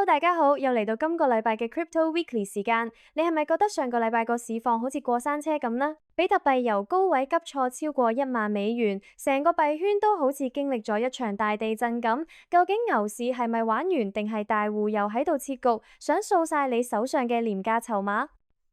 大家好，又嚟到今個禮拜嘅 Crypto Weekly 時間。你係咪覺得上個禮拜個市況好似過山車咁呢？比特幣由高位急挫超過10000美元，成個幣圈都好似經歷咗一場大地震咁。究竟牛市係咪玩完，定係大戶又喺度設局，想掃晒你手上嘅廉價籌碼？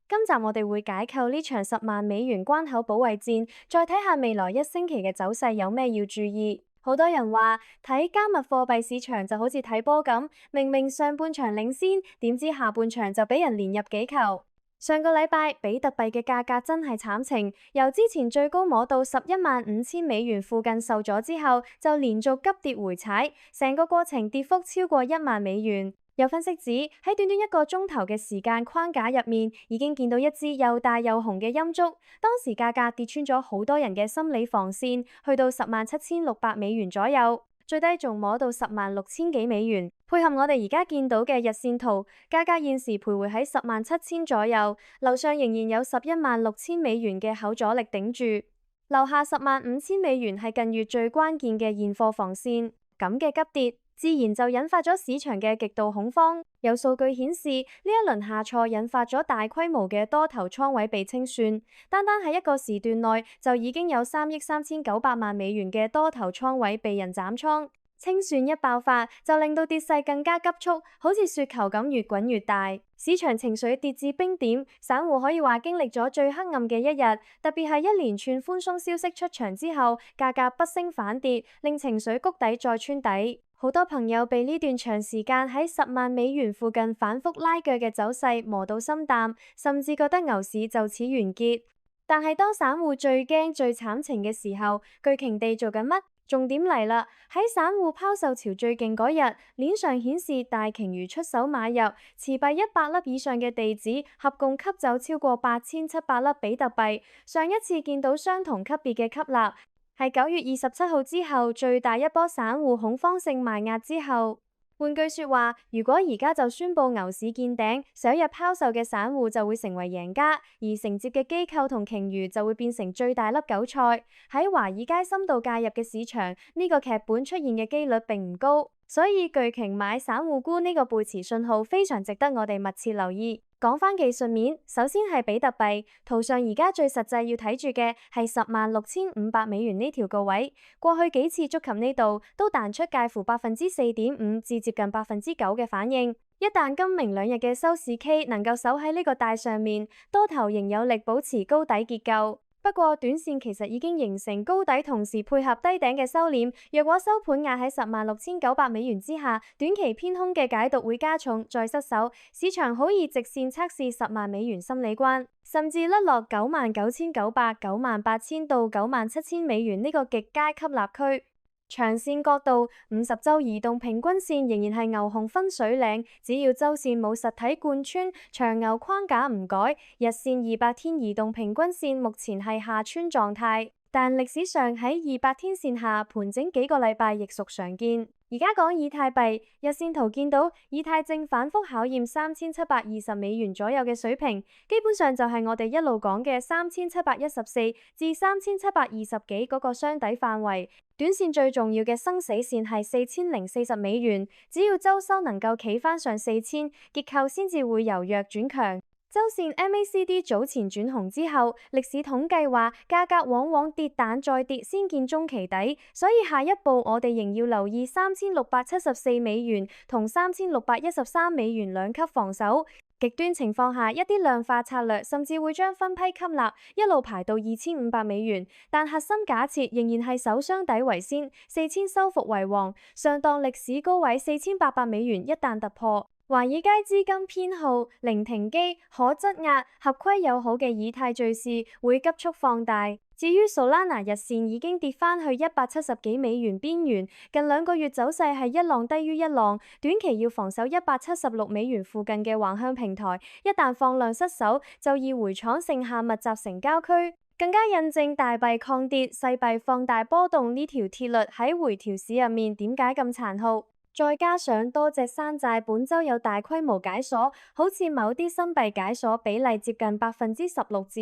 今集我哋會解構呢場100000美元關口保衛戰，再睇下未來一星期嘅走勢有咩要注意。好多人話睇加密貨幣市場就好似睇波咁，明明上半場領先，點知下半場就俾人連入幾球。上個禮拜比特幣嘅價格真係慘情，由之前最高摸到115000美元附近受阻之後，就連續急跌回踩，成個過程跌幅超過10000美元。有分析指喺短短1個鐘頭嘅時間框架入面，已經見到一支又大又紅嘅陰燭。當時價格跌穿咗好多人嘅心理防線，去到107600美元左右，最低仲摸到106000幾美元。配合我哋而家見到嘅日線圖，價格現時徘徊喺107000左右，樓上仍然有116000美元嘅口阻力頂住，樓下15000美元係近月最關鍵嘅現貨防線。咁嘅急跌自然就引發咗市場嘅極度恐慌。有數據顯示，呢一輪下挫引發咗大規模嘅多頭倉位被清算，單單喺一個時段內就已經有3億3900萬美元嘅多頭倉位被人斬倉。清算一爆發，就令到跌勢更加急速，好似雪球咁越滾越大。市場情緒跌至冰點，散戶可以話經歷咗最黑暗嘅一日。特別係一連串寬鬆消息出場之後，價格不升反跌，令情緒谷底再穿底。好多朋友被呢段長時間喺100000美元附近反覆拉鋸嘅走勢磨到心淡，甚至覺得牛市就此完結。但係當散戶最驚最慘情嘅時候，巨鯨地做緊乜？重點嚟啦！喺散戶拋售潮最勁嗰日，鏈上顯示大鯨魚出手買入，持幣100粒以上嘅地址，合共吸走超過8700粒比特幣。上一次見到相同級別嘅吸納，係9月27號之後最大一波散戶恐慌性賣壓之後。換句說話，如果而家就宣布牛市見頂，首日拋售嘅散戶就會成為贏家，而承接嘅機構同鯨魚就會變成最大粒韭菜。喺華爾街深度介入嘅市場，呢個劇本出現嘅機率並唔高，所以巨鯨買散戶沽呢個背馳信號非常值得我哋密切留意。講返技術面，首先係比特幣，圖上而家最實際要睇住嘅係106500美元呢條個位。過去幾次觸及呢度，都彈出介乎4.5%至接近9%嘅反應。一旦今明兩日嘅收市 K 能夠守喺呢個帶上面，多頭仍有力保持高底結構。不過短線其實已經形成高底，同時配合低頂嘅收斂。若果收盤壓喺106900美元之下，短期偏空嘅解讀會加重，再失手，市場好易直線測試100000美元心理關，甚至甩落99900、98000到97000美元呢個極佳吸納區。長線角度，50週移動平均線仍然係牛熊分水嶺，只要週線冇實體貫穿，長牛框架唔改，日線200天移動平均線目前係下穿狀態，但歷史上喺200天線下盤整幾個禮拜亦屬常見。而家講以太幣，日線圖見到以太正反覆考驗3720美元左右嘅水平，基本上就係我哋一路講嘅3714至3720幾嗰個雙底範圍。短線最重要嘅生死線係4040美元，只要周收能夠企返上4000，結構先至會由弱轉強。周線 MACD 早前轉紅之後，歷史統計話價格往往跌彈再跌先見中期底，所以下一步我哋仍要留意3674美元同3613美元兩級防守。極端情況下，一啲量化策略甚至會將分批吸納一路排到2500美元，但核心假設仍然係守雙底為先，4000收復為王，上檔歷史高位4800美元一旦突破，華爾街資金偏好零停機可質押合規友好嘅以太敘事會急速放大。至於 Solana 日線已經跌返去170幾美元邊緣，近2個月走勢係一浪低於一浪，短期要防守176美元附近嘅橫向平台，一旦放量失守，就易回廠剩下密集成交區，更加印證大幣抗跌、細幣放大波動呢條鐵律喺回調市入面點解咁殘酷。再加上多隻山寨本週有大規模解鎖，好似某啲新幣解鎖比例接近16%至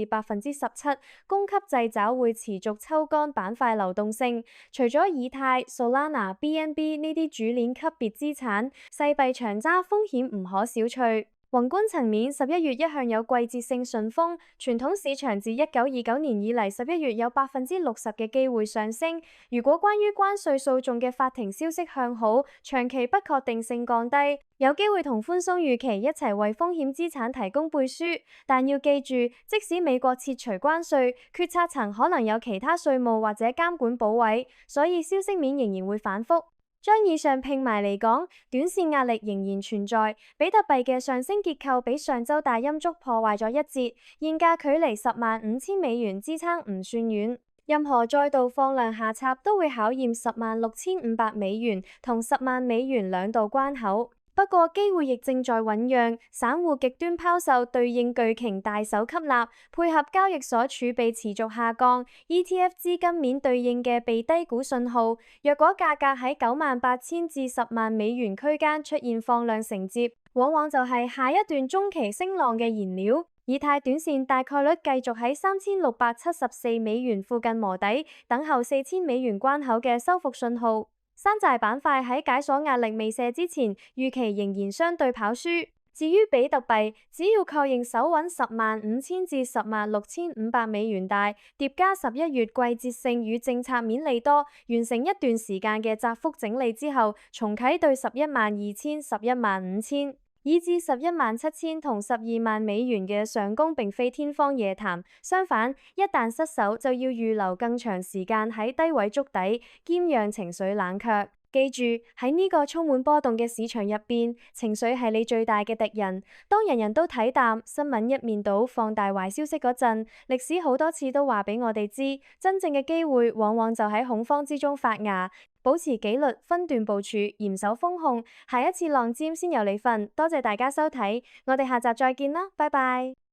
17%，供給掣肘會持續抽乾板塊流動性。除咗以太、Solana、BNB 呢啲主鏈級別資產，細幣長揸風險唔可小覷。宏觀層面，11月一向有季節性順風，傳統市場自1929年以嚟11月有60%嘅機會上升。如果關於關稅訴訟嘅法庭消息向好，長期不確定性降低，有機會同寬鬆預期一齊為風險資產提供背書。但要記住，即使美國撤除關稅，決策層可能有其他稅務或者監管補位，所以消息面仍然會反覆。將以上拼埋嚟講，短線壓力仍然存在。比特幣嘅上升結構比上週大陰燭破壞咗一截，現價距離$105,000支撐唔算遠。任何再度放量下插都會考驗$106,500同$100,000兩道關口。不過機會亦正在醞釀，散戶極端拋售對應巨鯨大手吸納，配合交易所儲備持續下降 ，ETF 資金面對應嘅被低估信號。若果價格喺$98,000至$100,000區間出現放量承接，往往就係下一段中期升浪嘅燃料。以太短線大概率繼續喺$3,674附近磨底，等候$4,000關口嘅收復信號。山寨板塊喺解鎖壓力未卸之前，預期仍然相對跑輸。至於比特幣，只要確認守穩$105,000至$106,500大，疊加11月季節性與政策面利多，完成一段時間嘅窄幅整理之後，重啟對$112,000、$115,000。以至$117,000同$120,000嘅上攻並非天方夜譚，相反，一旦失守就要預留更長時間喺低位築底，兼讓情緒冷卻。記住，喺呢個充滿波動嘅市場入邊，情緒係你最大嘅敵人。當人人都睇淡，新聞一面倒放大壞消息嗰陣，歷史好多次都話俾我哋知，真正嘅機會往往就喺恐慌之中發芽。保持紀律，分段部署，嚴守風控，下一次浪尖先由你份。多謝大家收睇，我哋下集再見啦，拜拜。